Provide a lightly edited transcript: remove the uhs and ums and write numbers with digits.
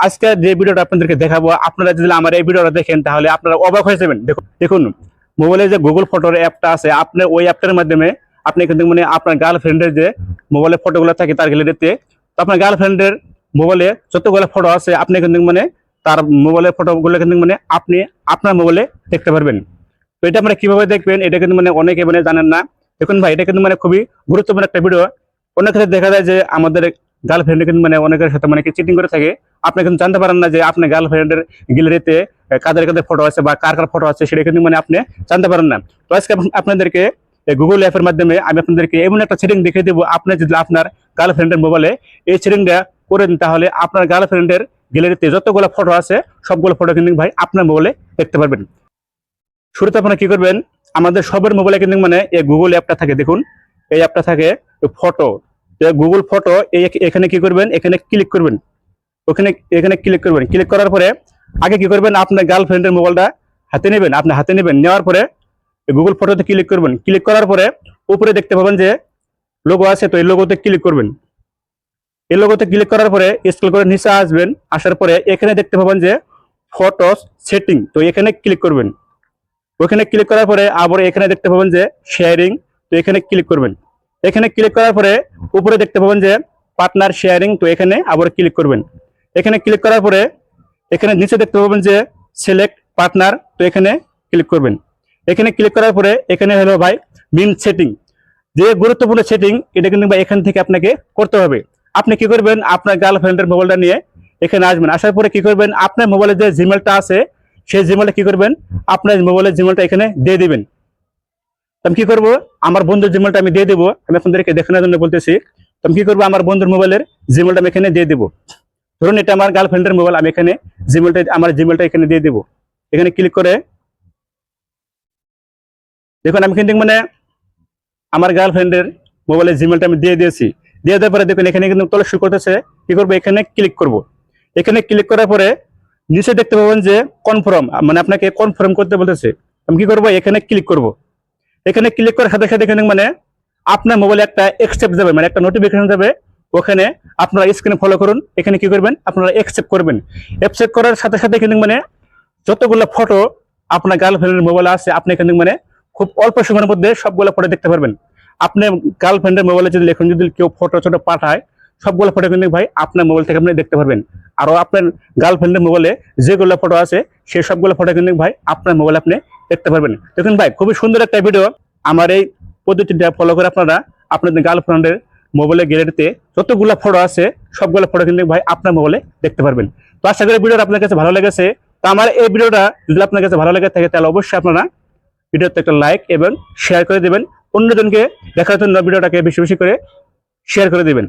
আজকে যে ভিডিওটা আপনাদেরকে দেখাবো, আপনারা যদি আমার এই ভিডিওটা দেখেন তাহলে আপনারা অবাক হয়ে যাবেন। দেখুন মোবাইলে যে গুগল ফটোর অ্যাপটা আছে, আপনি ওই অ্যাপটার মাধ্যমে আপনি কিন্তু মানে আপনার গার্লফ্রেন্ডের যে মোবাইলে ফটোগুলো থাকে তার গ্যালারিতে, তো আপনার গার্লফ্রেন্ডের মোবাইলে যতগুলো ফটো আছে আপনি কিন্তু মানে তার মোবাইলের ফটোগুলো কিন্তু মানে আপনি আপনার মোবাইলে দেখতে পারবেন। তো এটা মানে কিভাবে দেখবেন, এটা কিন্তু মানে অনেকে মানে জানেন না। দেখুন ভাই, এটা কিন্তু মানে খুবই গুরুত্বপূর্ণ একটা ভিডিও। অনেক ক্ষেত্রে দেখা যায় যে আমাদের গার্লফ্রেন্ড কিন্তু মানে অনেকের সাথে মানে চিটিং করে থাকে। আপনি কিন্তু জানতে পারেন না যে আপনার গার্লফ্রেন্ডের গ্যালারিতে কাদের কাদের ফটো আছে বা কার কার ফটো আছে, সেটা কিন্তু মানে আপনি জানতে পারেন না। তো আজকে আপনাদেরকে গুগল অ্যাপের মাধ্যমে আমি আপনাদেরকে এমন একটা সেটিং দেখিয়ে দেবো, আপনি যদি আপনার গার্লফ্রেন্ডের মোবাইলে এই সেটিংটা করে দেন তাহলে আপনার গার্লফ্রেন্ডের গ্যালারিতে যতগুলো ফটো আছে সবগুলো ফটো কিন্তু ভাই আপনার মোবাইলে দেখতে পারবেন। শুরুতে আপনারা কি করবেন, আমাদের সবার মোবাইলে কিন্তু মানে এই গুগল অ্যাপটা থাকে। দেখুন এই অ্যাপটা থাকে ফটো, গুগল ফটো। এখানে কি করবেন, এখানে ক্লিক করবেন। ওখানে এখানে ক্লিক করবেন। ক্লিক করার পরে আগে কি করবেন, আপনার গার্লফ্রেন্ডের মোবাইলটা হাতে নেবেন। আপনি হাতে নেবেন, নেওয়ার পরে গুগল ফটোতে ক্লিক করবেন। ক্লিক করার পরে উপরে দেখতে পাবেন যে লোগো আছে, তো এই লোগোতে ক্লিক করবেন। এই লোগোতে ক্লিক করার পরে স্ক্রল করে নিচে আসবেন। আসার পরে এখানে দেখতে পাবেন যে ফটোস সেটিং, তো এখানে ক্লিক করবেন। ওখানে ক্লিক করার পরে আবার এখানে দেখতে পাবেন যে শেয়ারিং, তো এখানে ক্লিক করবেন। এখানে ক্লিক করার পরে উপরে দেখতে পাবেন যে পার্টনার শেয়ারিং, তো এখানে আবার ক্লিক করবেন। এখানে ক্লিক করার পরে এখানে নিচে দেখতে পাবেন যে সিলেক্ট পার্টনার, তো এখানে ক্লিক করবেন। এখানে ক্লিক করার পরে এখানে হলো ভাই মিন সেটিং, যে গুরুত্বপূর্ণ সেটিং, এটা কিন্তু ভাই এখান থেকে আপনাকে করতে হবে। আপনি কি করবেন, আপনার গার্লফ্রেন্ডের মোবাইলটা নিয়ে এখানে আসবেন। আসার পরে কি করবেন, আপনার মোবাইলে যে জিমেলটা আছে সেই জিমেলটা কি করবেন, আপনার মোবাইলের জিমেলটা এখানে দিয়ে দিবেন। আমি কি করবো, আমার বন্ধুর জিমেলটা আমি দিয়ে দেবো। আমি আপনাদেরকে দেখানোর জন্য বলতেছি। তো আমি কি করবো, আমার বন্ধুর মোবাইলের জিমেলটা আমি এখানে দিয়ে দেবো। ধরুন এটা আমার গার্লফ্রেন্ডের মোবাইল, আমি এখানে আমার জিমেলটা এখানে দিয়ে দেবো। এখানে ক্লিক করে দেখুন আমি কিন্তু মানে আমার গার্লফ্রেন্ডের মোবাইলের জিমেলটা আমি দিয়ে দিয়েছি। দিয়ে দেওয়ার পরে দেখুন এখানে কিন্তু তোলা শুরু করতেছে। কি করবো, এখানে ক্লিক করব। এখানে ক্লিক করার পরে নিচে দেখতে পাবেন যে কনফার্ম, মানে আপনাকে কনফার্ম করতে বলতেছে। আমি কি করবো, এখানে ক্লিক করব। এখানে ক্লিক করার সাথে সাথে এখানে মানে আপনার মোবাইলে একটা অ্যাকসেপ্ট যাবে, মানে একটা নোটিফিকেশন যাবে। ওখানে আপনারা স্ক্রিনে ফলো করুন। এখানে কি করবেন, আপনারা অ্যাকসেপ্ট করবেন। অ্যাকসেপ্ট করার সাথে সাথে কিন্তু মানে যতগুলো ফটো আপনার গার্লফ্রেন্ডের মোবাইলে আছে আপনি কিন্তু মানে খুব অল্প সময়ের মধ্যে সবগুলো ফটো দেখতে পারবেন। আপনি গার্লফ্রেন্ডের মোবাইলে যদি লেখুন, যদি কেউ ফটো ছোট পাঠায়, সবগুলো ফটো কিন্তু ভাই আপনার মোবাইল থেকে আপনি দেখতে পারবেন। আরো আপনার গার্লফ্রেন্ডের মোবাইলে যেগুলো ফটো আছে সেই সবগুলো ফটো কিন্তু ভাই আপনার মোবাইলে আপনি দেখতে পারবেন। দেখুন ভাই, খুবই সুন্দর একটা ভিডিও। আমার এই পদ্ধতিটা ফলো করে আপনারা আপনাদের গার্লফ্রেন্ডের মোবাইলের গ্যালারিতে যতগুলো ফটো আছে সবগুলো ফটো কিন্তু ভাই আপনার মোবাইলে দেখতে পারবেন। তো আশা করি ভিডিওটা আপনার কাছে ভালো লেগেছে। তো আমার এই ভিডিওটা যদি আপনার কাছে ভালো লেগে থাকে তাহলে অবশ্যই আপনারা ভিডিওতে একটা লাইক এবং শেয়ার করে দেবেন। অন্যজনকে দেখার জন্য ভিডিওটাকে বেশি বেশি করে শেয়ার করে দেবেন।